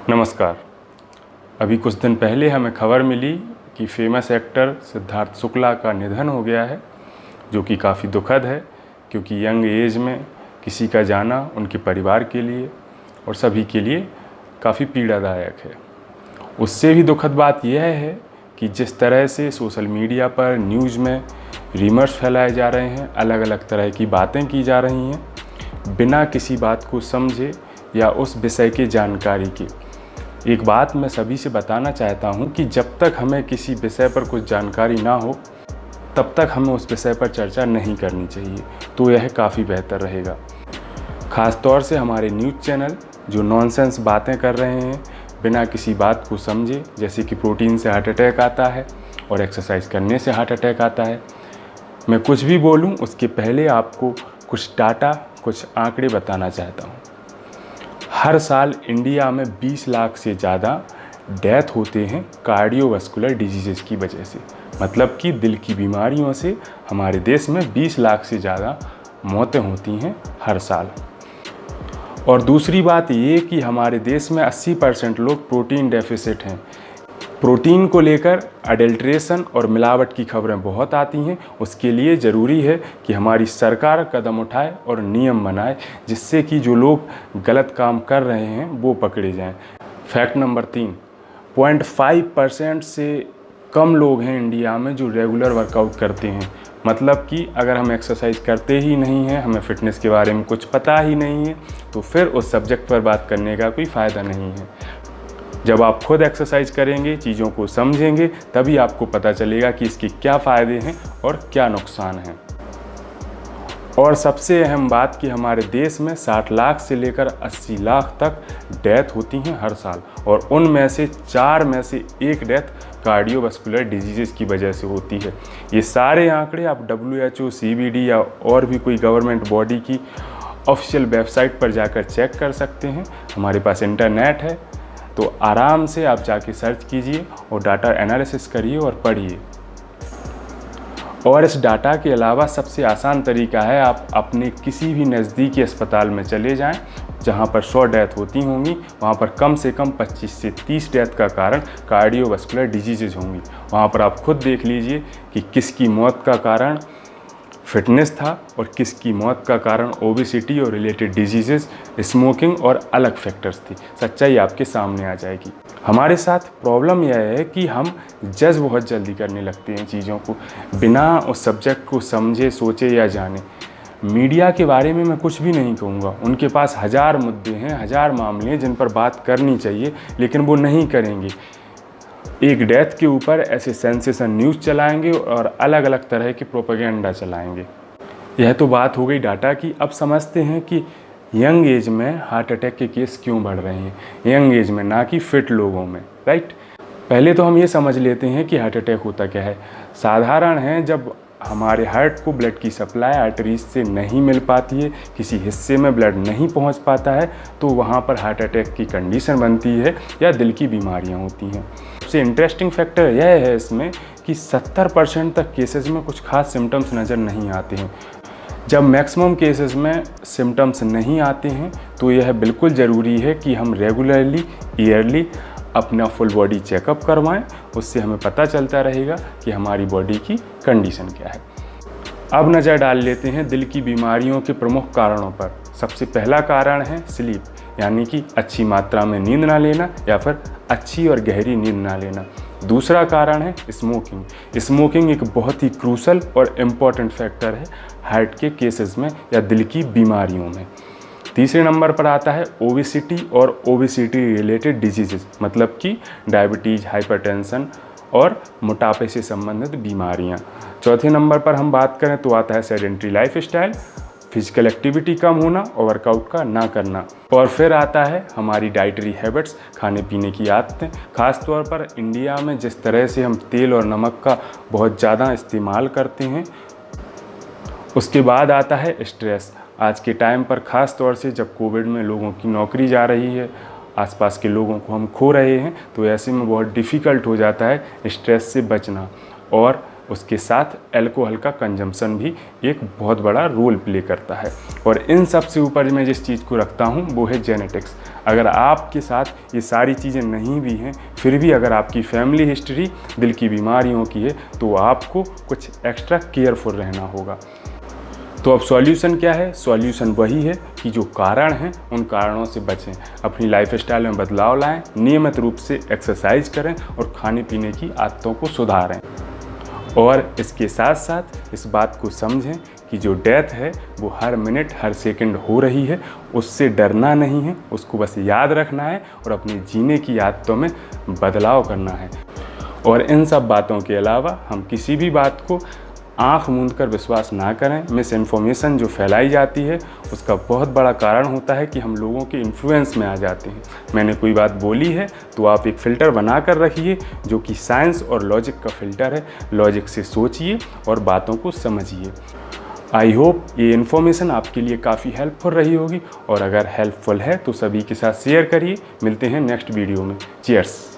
नमस्कार। अभी कुछ दिन पहले हमें खबर मिली कि फेमस एक्टर सिद्धार्थ शुक्ला का निधन हो गया है, जो कि काफ़ी दुखद है क्योंकि यंग एज में किसी का जाना उनके परिवार के लिए और सभी के लिए काफ़ी पीड़ादायक है। उससे भी दुखद बात यह है कि जिस तरह से सोशल मीडिया पर न्यूज़ में रीमर्स फैलाए जा रहे हैं, अलग अलग तरह की बातें की जा रही हैं बिना किसी बात को समझे या उस विषय की जानकारी के। एक बात मैं सभी से बताना चाहता हूं कि जब तक हमें किसी विषय पर कुछ जानकारी ना हो तब तक हमें उस विषय पर चर्चा नहीं करनी चाहिए, तो यह काफ़ी बेहतर रहेगा। ख़ास तौर से हमारे न्यूज़ चैनल जो नॉनसेंस बातें कर रहे हैं बिना किसी बात को समझे, जैसे कि प्रोटीन से हार्ट अटैक आता है और एक्सरसाइज करने से हार्ट अटैक आता है। मैं कुछ भी बोलूं उसके पहले आपको कुछ डाटा, कुछ आंकड़े बताना चाहता हूं। हर साल इंडिया में 20 लाख से ज़्यादा डेथ होते हैं कार्डियोवास्कुलर डिजीज़ की वजह से, मतलब कि दिल की बीमारियों से हमारे देश में 20 लाख से ज़्यादा मौतें होती हैं हर साल। और दूसरी बात ये कि हमारे देश में 80% लोग प्रोटीन डेफिसिट हैं। प्रोटीन को लेकर अडल्ट्रेशन और मिलावट की खबरें बहुत आती हैं। उसके लिए ज़रूरी है कि हमारी सरकार कदम उठाए और नियम बनाए जिससे कि जो लोग गलत काम कर रहे हैं वो पकड़े जाएं। फैक्ट नंबर 3, 0.5% से कम लोग हैं इंडिया में जो रेगुलर वर्कआउट करते हैं। मतलब कि अगर हम एक्सरसाइज करते ही नहीं हैं, हमें फ़िटनेस के बारे में कुछ पता ही नहीं है, तो फिर उस सब्जेक्ट पर बात करने का कोई फ़ायदा नहीं है। जब आप खुद एक्सरसाइज करेंगे, चीज़ों को समझेंगे, तभी आपको पता चलेगा कि इसके क्या फ़ायदे हैं और क्या नुकसान हैं। और सबसे अहम बात कि हमारे देश में 60 लाख से लेकर 80 लाख तक डेथ होती हैं हर साल, और उनमें से 4 में से 1 डेथ कार्डियोवास्कुलर डिजीज़ की वजह से होती है। ये सारे आंकड़े आप WHO, CBD या और भी कोई गवर्नमेंट बॉडी की ऑफिशियल वेबसाइट पर जाकर चेक कर सकते हैं। हमारे पास इंटरनेट है, तो आराम से आप जाके सर्च कीजिए और डाटा एनालिसिस करिए और पढ़िए। और इस डाटा के अलावा सबसे आसान तरीका है, आप अपने किसी भी नज़दीकी अस्पताल में चले जाएं जहां पर 100 डेथ होती होंगी, वहां पर कम से कम 25 से 30 डेथ का कारण कार्डियोवास्कुलर डिजीज़ होंगी। वहां पर आप खुद देख लीजिए कि किसकी मौत का कारण फिटनेस था और किसकी मौत का कारण ओबेसिटी और रिलेटेड डिजीज़, स्मोकिंग और अलग फैक्टर्स थी। सच्चाई आपके सामने आ जाएगी। हमारे साथ प्रॉब्लम यह है कि हम जज बहुत जल्दी करने लगते हैं चीज़ों को, बिना उस सब्जेक्ट को समझे, सोचे या जाने। मीडिया के बारे में मैं कुछ भी नहीं कहूँगा, उनके पास 1000 मुद्दे हैं, 1000 मामले हैं जिन पर बात करनी चाहिए, लेकिन वो नहीं करेंगे। एक डेथ के ऊपर ऐसे सेंसेशन न्यूज़ चलाएंगे और अलग अलग तरह के प्रोपेगेंडा चलाएंगे। यह तो बात हो गई डाटा की। अब समझते हैं कि यंग एज में हार्ट अटैक के केस क्यों बढ़ रहे हैं, यंग एज में, ना कि फिट लोगों में, राइट। पहले तो हम ये समझ लेते हैं कि हार्ट अटैक होता क्या है। साधारण है, जब हमारे हार्ट को ब्लड की सप्लाई आर्टरीज से नहीं मिल पाती है, किसी हिस्से में ब्लड नहीं पहुंच पाता है, तो वहां पर हार्ट अटैक की कंडीशन बनती है या दिल की बीमारियां होती हैं। सबसे इंटरेस्टिंग फैक्टर यह है इसमें कि 70% तक केसेस में कुछ खास सिम्टम्स नज़र नहीं आते हैं। जब मैक्सिमम केसेस में सिम्टम्स नहीं आते हैं तो यह बिल्कुल ज़रूरी है कि हम रेगुलरली, ईयरली अपना फुल बॉडी चेकअप करवाएं। उससे हमें पता चलता रहेगा कि हमारी बॉडी की कंडीशन क्या है। अब नज़र डाल लेते हैं दिल की बीमारियों के प्रमुख कारणों पर। सबसे पहला कारण है स्लीप, यानी कि अच्छी मात्रा में नींद ना लेना या फिर अच्छी और गहरी नींद ना लेना। दूसरा कारण है स्मोकिंग। स्मोकिंग एक बहुत ही क्रूशल और इम्पॉर्टेंट फैक्टर है हार्ट के केसेस में या दिल की बीमारियों में। तीसरे नंबर पर आता है ओबेसिटी और ओबेसिटी रिलेटेड डिजीज़, मतलब कि डायबिटीज़, हाइपरटेंशन और मोटापे से संबंधित बीमारियां। चौथे नंबर पर हम बात करें तो आता है सेडेंट्री लाइफस्टाइल, फिजिकल एक्टिविटी कम होना और वर्कआउट का ना करना। और फिर आता है हमारी डाइटरी हैबिट्स, खाने पीने की आदतें। ख़ास तौर पर इंडिया में जिस तरह से हम तेल और नमक का बहुत ज़्यादा इस्तेमाल करते हैं। उसके बाद आता है स्ट्रेस। आज के टाइम पर ख़ास तौर से जब कोविड में लोगों की नौकरी जा रही है, आसपास के लोगों को हम खो रहे हैं, तो ऐसे में बहुत डिफ़िकल्ट हो जाता है स्ट्रेस से बचना। और उसके साथ अल्कोहल का कंजम्पशन भी एक बहुत बड़ा रोल प्ले करता है। और इन सब से ऊपर मैं जिस चीज़ को रखता हूँ वो है जेनेटिक्स। अगर आपके साथ ये सारी चीज़ें नहीं भी हैं, फिर भी अगर आपकी फैमिली हिस्ट्री दिल की बीमारियों की है, तो आपको कुछ एक्स्ट्रा केयरफुल रहना होगा। तो अब सॉल्यूशन क्या है? सॉल्यूशन वही है कि जो कारण हैं उन कारणों से बचें, अपनी लाइफस्टाइल में बदलाव लाएं, नियमित रूप से एक्सरसाइज करें और खाने पीने की आदतों को सुधारें। और इसके साथ साथ इस बात को समझें कि जो डेथ है वो हर मिनट हर सेकंड हो रही है, उससे डरना नहीं है, उसको बस याद रखना है और अपनी जीने की आदतों में बदलाव करना है। और इन सब बातों के अलावा हम किसी भी बात को आंख मूंद कर विश्वास ना करें। मिस इन्फॉर्मेशन जो फैलाई जाती है उसका बहुत बड़ा कारण होता है कि हम लोगों के इन्फ्लुएंस में आ जाते हैं। मैंने कोई बात बोली है तो आप एक फ़िल्टर बना कर रखिए जो कि साइंस और लॉजिक का फ़िल्टर है। लॉजिक से सोचिए और बातों को समझिए। आई होप ये इन्फॉर्मेशन आपके लिए काफ़ी हेल्पफुल रही होगी, और अगर हेल्पफुल है तो सभी के साथ शेयर करिए। मिलते हैं नेक्स्ट वीडियो में। चीयर्स।